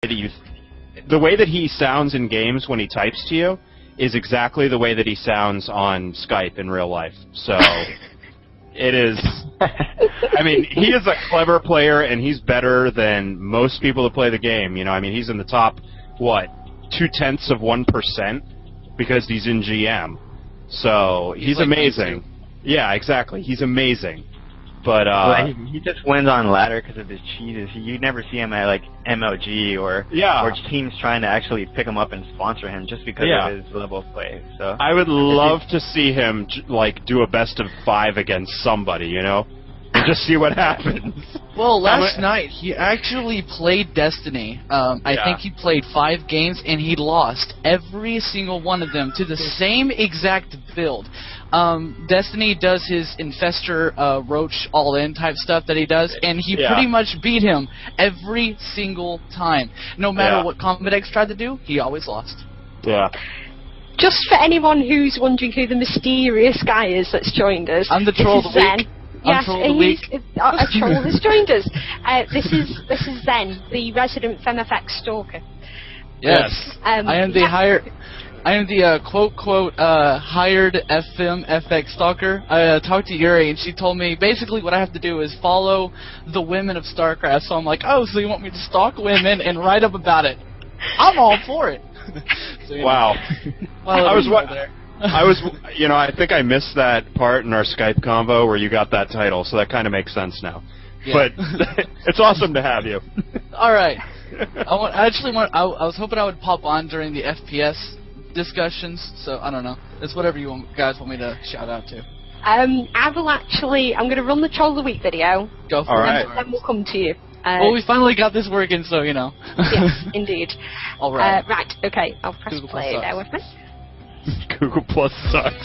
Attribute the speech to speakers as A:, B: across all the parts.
A: The way that he sounds in games when he types to you is exactly the way that he sounds on Skype in real life. So it is. I mean, he is a clever player, and he's better than most people that play the game. You know, I mean, he's in the top 0.2% because he's in GM. So he's like amazing. Yeah, exactly. He's amazing. But
B: he just wins on ladder because of his cheeses. You never see him at like MLG or teams trying to actually pick him up and sponsor him just because of his level of play. So
A: I would love to see him like do a best of 5 against somebody, you know, and just see what happens.
C: Well, last night he actually played Destiny. I think he played 5 games and he lost every single one of them to the same exact build. Destiny does his Infester Roach all-in type stuff that he does, and he pretty much beat him every single time. No matter what Combat X tried to do, he always lost.
A: Yeah.
D: Just for anyone who's wondering who the mysterious guy is that's joined us,
C: I'm the troll of the week.
D: Yes, he's a troll has joined us. This is Zen, the resident FemFX stalker.
C: Yes. I am the quote hired FX stalker. I talked to Yuri and she told me basically what I have to do is follow the women of StarCraft. So I'm like, oh, so you want me to stalk women and write up about it? I'm all for it. So,
A: wow. I think I missed that part in our Skype convo where you got that title, so that kind of makes sense now. Yeah. But it's awesome to have you.
C: All right. I was hoping I would pop on during the FPS discussions, so I don't know. It's whatever you guys want me to shout out to.
D: I'm going to run the Troll of the Week video.
C: Go for it.
D: And then we'll come to you.
C: Well, we finally got this working, so you know.
D: Yes, indeed.
C: All right.
D: Right, okay. I'll press
C: Google
D: play there with me.
A: Google Plus sucks.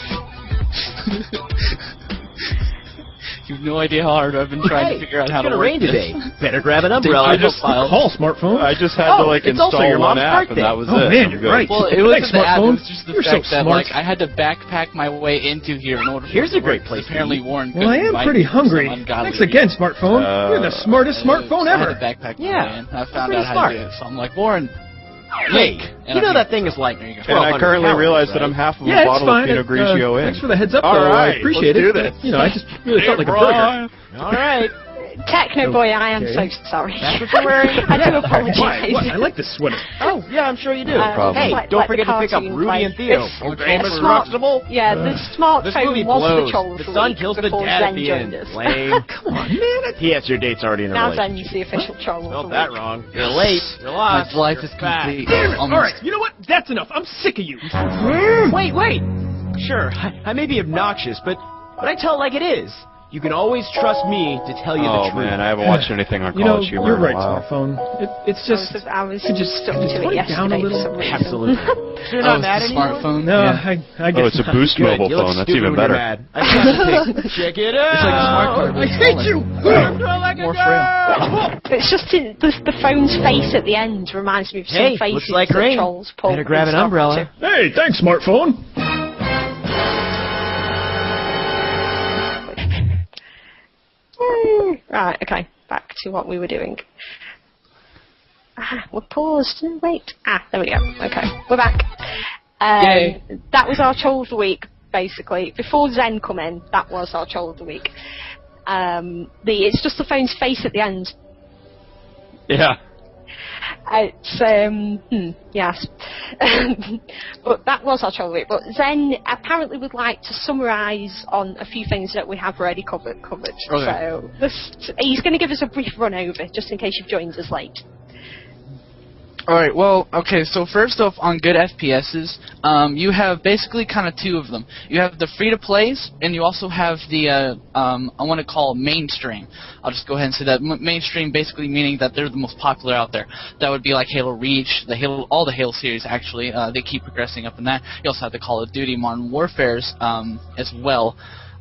C: You have no idea how hard I've been trying to figure out how to work
E: rain today. Better grab an umbrella.
A: I just call smartphone. I just had to like install one app, and that was it.
E: Man, you're right.
C: Well, it wasn't the app. It was just the fact that like I had to backpack my way into here in order.
E: Here's a great place.
C: Apparently, Warren.
E: Well, I am pretty hungry. Thanks again, smartphone. You're the smartest smartphone ever.
C: I had to backpack my way in. I found out how to do it, so I'm like, Warren.
E: Hey, you know that thing is like 1200
A: And I currently realize that I'm half of a bottle of Pinot Grigio in.
E: Thanks for the heads up, though. I appreciate it. You know, I just really felt like a burger.
B: All right.
D: Techno boy, I am so sorry.
B: That's what you're wearing?
D: I do apologize.
E: What? I like this sweater.
B: Oh, yeah, I'm sure you do.
D: Hey,
B: don't forget to pick up Rudy and Theo.
D: Yeah, the smartphone was the troll.
B: The sun kills the dad at the end. Lame.
E: Come on, man.
B: P.S. Your date's already in a
D: relationship. Now Zen's the official troll.
B: Spelled that wrong. You're late. You're lost.
C: My life is complete.
E: All right, you know what? That's enough. I'm sick of you.
B: Wait. Sure, I may be obnoxious, but I tell it like it is. You can always trust me to tell you the truth.
A: Oh man, I haven't watched anything on College Humor.
E: You're right, smartphone. It's just
D: I was
E: just
D: stuck to it
E: yesterday.
B: Absolutely. You're not mad anymore?
C: Smartphone.
E: No,
C: yeah.
E: I guess
A: it's a Boost mobile phone. That's even better.
B: Check it out.
C: It's like a smart card.
E: I hate you.
C: More frail.
D: It's just the phone's face at the end reminds me of some faces
B: looks like
D: that
B: rain.
D: trolls pull.
B: Better grab an umbrella.
E: Hey, thanks, smartphone.
D: Right, okay, back to what we were doing. We're paused. Wait. There we go. Okay, we're back. That was our troll of the week, basically. Before Zen come in, that was our troll of the week. It's just the phone's face at the end.
A: Yeah.
D: It's, yes. But that was our troll of the week. But Zen apparently would like to summarise on a few things that we have already covered.
C: Okay.
D: So he's going to give us a brief run over, just in case you've joined us late.
C: Alright, well, okay, so first off, on good FPSs, you have basically kind of two of them. You have the free-to-plays, and you also have the, I want to call mainstream. I'll just go ahead and say that. Mainstream basically meaning that they're the most popular out there. That would be like Halo Reach, all the Halo series, actually. They keep progressing up in that. You also have the Call of Duty Modern Warfares as well.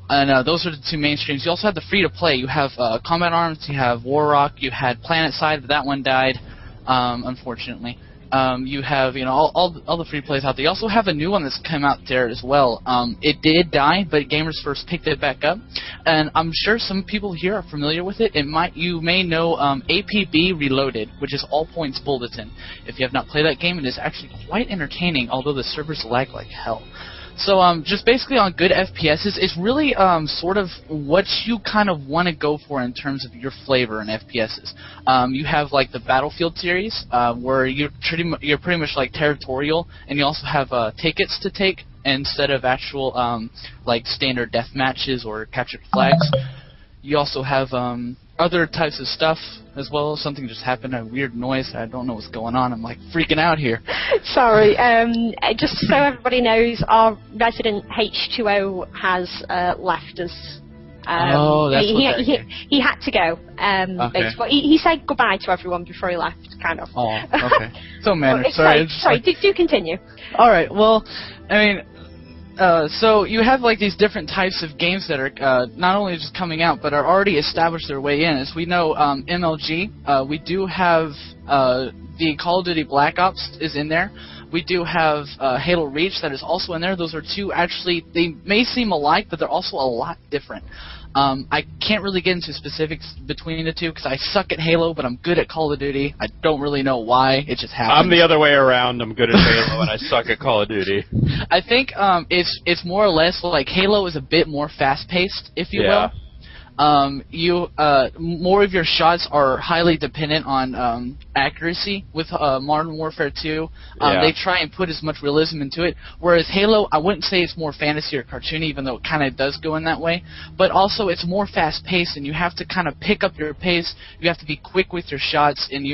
C: And those are the two mainstreams. You also have the free-to-play. You have Combat Arms, you have War Rock, you had PlanetSide, but that one died. Unfortunately. You have, all the free plays out there. You also have a new one that's come out there as well. It did die, but Gamers First picked it back up, and I'm sure some people here are familiar with it. You may know APB Reloaded, which is All Points Bulletin. If you have not played that game, it is actually quite entertaining, although the servers lag like hell. So just basically on good FPSs, it's really sort of what you kind of want to go for in terms of your flavor in FPSs. You have like the Battlefield series, where you're pretty much like territorial, and you also have tickets to take instead of actual like standard death matches or captured flags. You also have other types of stuff as well. Something just happened, a weird noise. I don't know what's going on. I'm like freaking out here.
D: Sorry. Just so everybody knows, our resident H2O has left us.
C: That's
D: he had to go.
C: Okay.
D: He said goodbye to everyone before he left, kind of.
C: Oh, okay. So manner.
D: Sorry. Do continue.
C: All right. Well, I mean. So you have like these different types of games that are not only just coming out, but are already established their way in. As we know, MLG, we do have the Call of Duty Black Ops is in there. We do have Halo Reach that is also in there. Those are two actually, they may seem alike, but they're also a lot different. I can't really get into specifics between the two because I suck at Halo, but I'm good at Call of Duty. I don't really know why. It just happens.
A: I'm the other way around. I'm good at Halo, and I suck at Call of Duty.
C: I think it's more or less like Halo is a bit more fast-paced, if you will. More of your shots are highly dependent on accuracy with Modern Warfare 2. They try and put as much realism into it, whereas Halo, I wouldn't say it's more fantasy or cartoony, even though it kind of does go in that way, but also it's more fast-paced, and you have to kind of pick up your pace. You have to be quick with your shots, and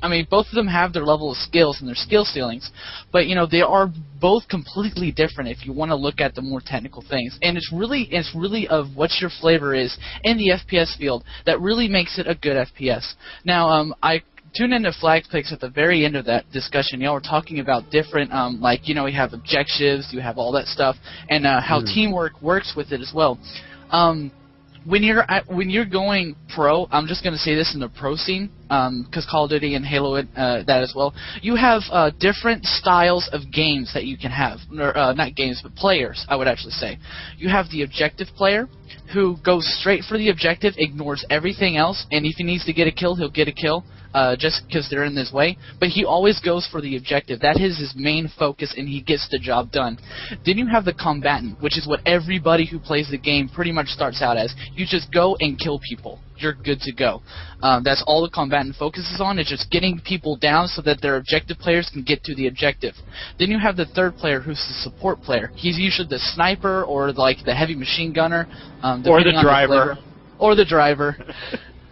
C: I mean, both of them have their level of skills and their skill ceilings, but they are both completely different if you want to look at the more technical things, and it's really of what your flavor is in the FPS field that really makes it a good FPS. Now, I tuned into SlagPits at the very end of that discussion. Y'all were talking about different, you have objectives, you have all that stuff, and how teamwork works with it as well. When you're going pro, I'm just going to say this in the pro scene, because Call of Duty and Halo that as well. You have different styles of games that you can have, or not games, but players. I would actually say you have the objective player who goes straight for the objective, ignores everything else, and if he needs to get a kill, he'll get a kill. Just because they're in his way, but he always goes for the objective. That is his main focus, and he gets the job done. Then you have the combatant, which is what everybody who plays the game pretty much starts out as. You just go and kill people. You're good to go. That's all the combatant focuses on, is just getting people down so that their objective players can get to the objective. Then you have the third player, who's the support player. He's usually the sniper or like the heavy machine gunner.
A: Or the driver.
C: Or the driver.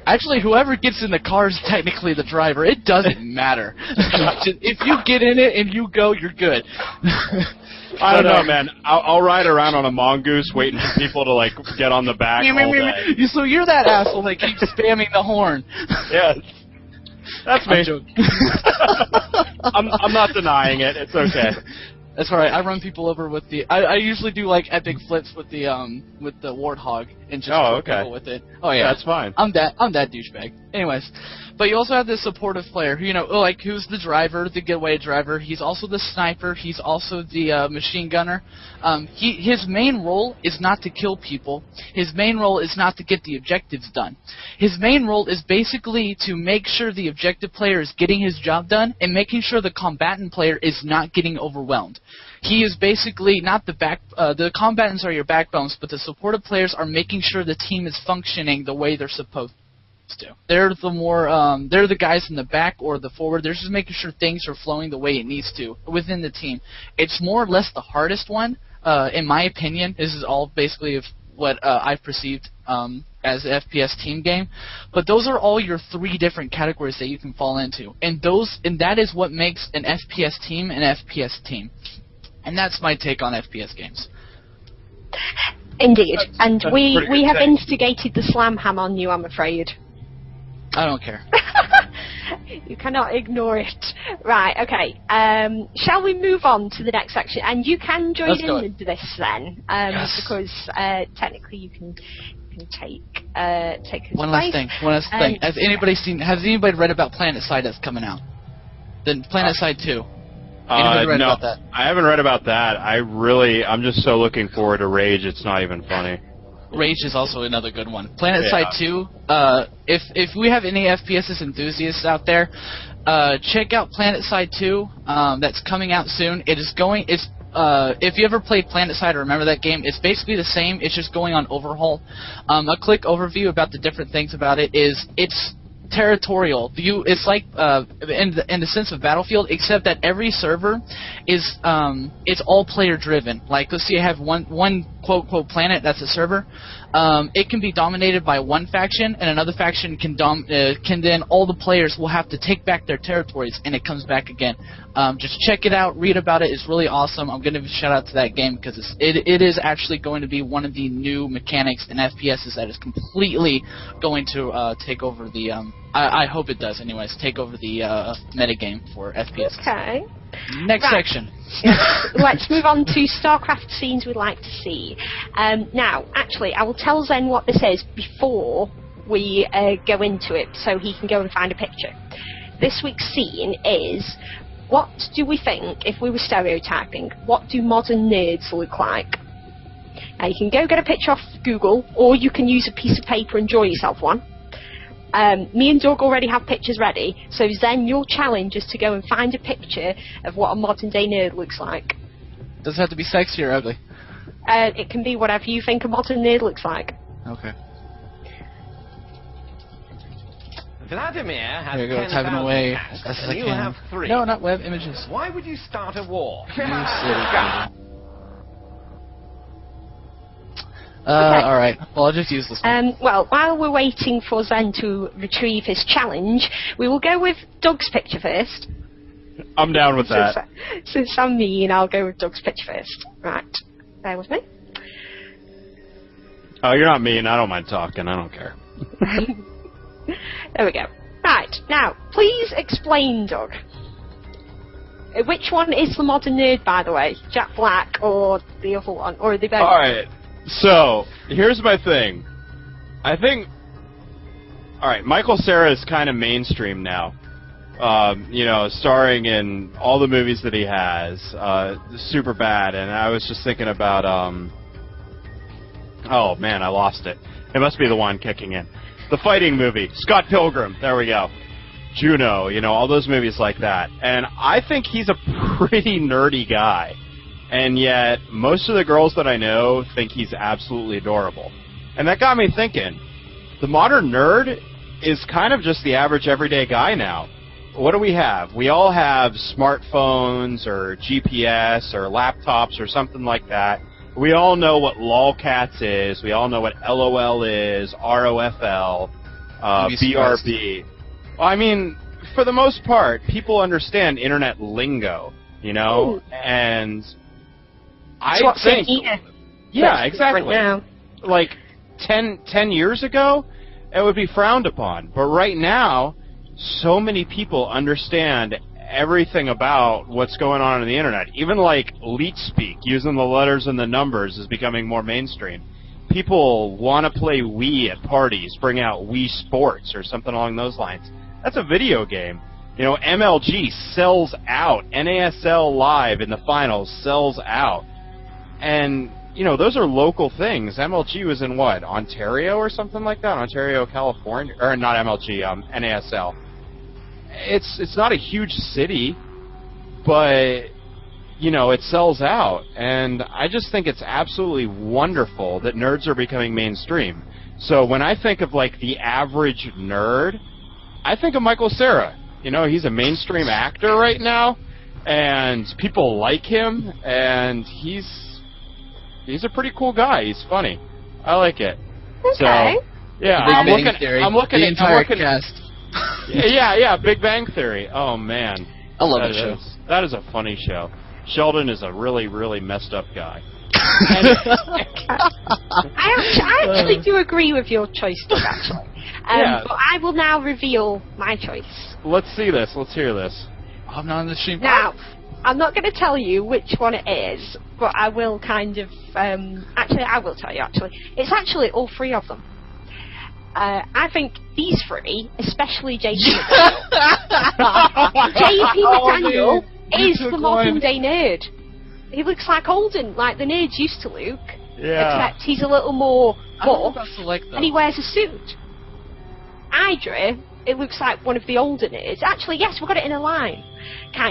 C: Actually, whoever gets in the car is technically the driver. It doesn't matter. If you get in it and you go, you're good.
A: I don't know, man. I'll ride around on a mongoose waiting for people to, like, get on the back all day.
C: So you're that asshole that keeps spamming the horn.
A: Yes. That's me. I'm not denying it. It's okay.
C: That's alright. I run people over with the. I usually do like epic flips with the warthog and just kill people with it. Oh yeah,
A: that's fine.
C: I'm that douchebag. Anyways, but you also have this supportive player who like who's the driver, the getaway driver. He's also the sniper. He's also the machine gunner. His main role is not to kill people. His main role is not to get the objectives done. His main role is basically to make sure the objective player is getting his job done and making sure the combatant player is not getting overwhelmed. He is basically not the combatants are your backbones, but the supportive players are making sure the team is functioning the way they're supposed to. They're the guys in the back or the forward. They're just making sure things are flowing the way it needs to within the team. It's more or less the hardest one, in my opinion. This is all basically of what I've perceived as an FPS team game. But those are all your three different categories that you can fall into, and that is what makes an FPS team an FPS team. And that's my take on FPS games.
D: Indeed. And we have instigated the slam ham on you, I'm afraid.
C: I don't care.
D: You cannot ignore it. Right, okay. Shall we move on to the next section? And you can join into this then,
C: yes.
D: Because technically you can take his
C: One last thing. Has anybody read about Planet Side that's coming out? The PlanetSide 2.
A: No, I haven't read about that. I'm just so looking forward to Rage, it's not even funny.
C: Rage is also another good one. PlanetSide 2, if we have any FPS enthusiasts out there, check out PlanetSide 2, that's coming out soon. If you ever played PlanetSide or remember that game, it's basically the same, it's just going on overhaul. A quick overview about the different things about it is, it's territorial. It's like in the sense of Battlefield, except that every server is it's all player driven. Like, let's say you have one quote planet that's a server. It can be dominated by one faction, and another faction can then all the players will have to take back their territories, and it comes back again. Just check it out, read about it. It's really awesome. I'm going to give a shout out to that game because it is actually going to be one of the new mechanics in FPSs that is completely going to take over the. I hope it does, anyways. Take over the metagame for FPS.
D: Okay.
C: Next section.
D: Let's move on to StarCraft scenes we'd like to see. Now, actually, I will tell Zen what this is before we go into it, so he can go and find a picture. This week's scene is, what do we think, if we were stereotyping, what do modern nerds look like? Now, you can go get a picture off Google, or you can use a piece of paper and draw yourself one. Me and Doug already have pictures ready, so Zen, your challenge is to go and find a picture of what a modern day nerd looks like.
C: Does it have to be sexy or ugly?
D: It can be whatever you think a modern nerd looks like.
C: Okay.
F: Vladimir has
C: there you go, typing away as fast as I can.
F: Have 3.
C: No, not web images.
F: Why would you start a war?
C: You silly alright. Well, I'll just use this one.
D: Well, while we're waiting for Zen to retrieve his challenge, we will go with Doug's picture first.
A: I'm down with that.
D: Since I'm mean, I'll go with Doug's picture first. Right. Bear with me.
A: Oh, you're not mean. I don't mind talking. I don't care.
D: There we go. Right. Now, please explain, Doug. Which one is the modern nerd, by the way? Jack Black or the other one? Or are they both?
A: Alright. So, here's my thing. I think... Alright, Michael Cera is kind of mainstream now. You know, starring in all the movies that he has. Super bad, and I was just thinking about, oh man, I lost it. It must be the one kicking in. The fighting movie. Scott Pilgrim. There we go. Juno, you know, all those movies like that. And I think he's a pretty nerdy guy. And yet, most of the girls that I know think he's absolutely adorable. And that got me thinking, the modern nerd is kind of just the average everyday guy now. What do we have? We all have smartphones or GPS or laptops or something like that. We all know what lolcats is. We all know what LOL is, ROFL, BRB. Well, I mean, for the most part, people understand internet lingo, you know? Ooh. And I think... Yeah, exactly.
D: Right now.
A: Like, 10 years ago, it would be frowned upon. But right now, so many people understand everything about what's going on the internet. Even like leet speak, using the letters and the numbers, is becoming more mainstream. People want to play Wii at parties, bring out Wii Sports or something along those lines. That's a video game. You know, MLG sells out. NASL Live in the finals sells out. And, you know, those are local things. MLG was in what? Ontario or something like that? Ontario, California? Or not MLG, NASL. It's not a huge city, but, you know, it sells out. And I just think it's absolutely wonderful that nerds are becoming mainstream. So when I think of, like, the average nerd, I think of Michael Cera. You know, he's a mainstream actor right now, and people like him, and he's a pretty cool guy. He's funny. I like it.
D: Okay.
A: So, yeah, I'm looking
C: the entire cast.
A: Yeah, Big Bang Theory. Oh, man.
C: I love that show.
A: That is a funny show. Sheldon is a really, really messed up guy.
D: I actually do agree with your choice, Doug, actually.
A: Yeah.
D: But I will now reveal my choice.
A: Let's see this. Let's hear this.
C: I'm not on the stream.
D: Now, I'm not going to tell you which one it is, but I will kind of... actually, I will tell you, actually. It's actually all three of them. I think these three, especially Jason McDaniel, JP McDaniel is the modern day nerd. He looks like Holden, like the nerds used to look.
A: Yeah.
D: Except he's a little more buff,
C: and
D: he wears a suit. Hydra, it looks like one of the older nerds. Actually, yes, we've got it in a line. Kind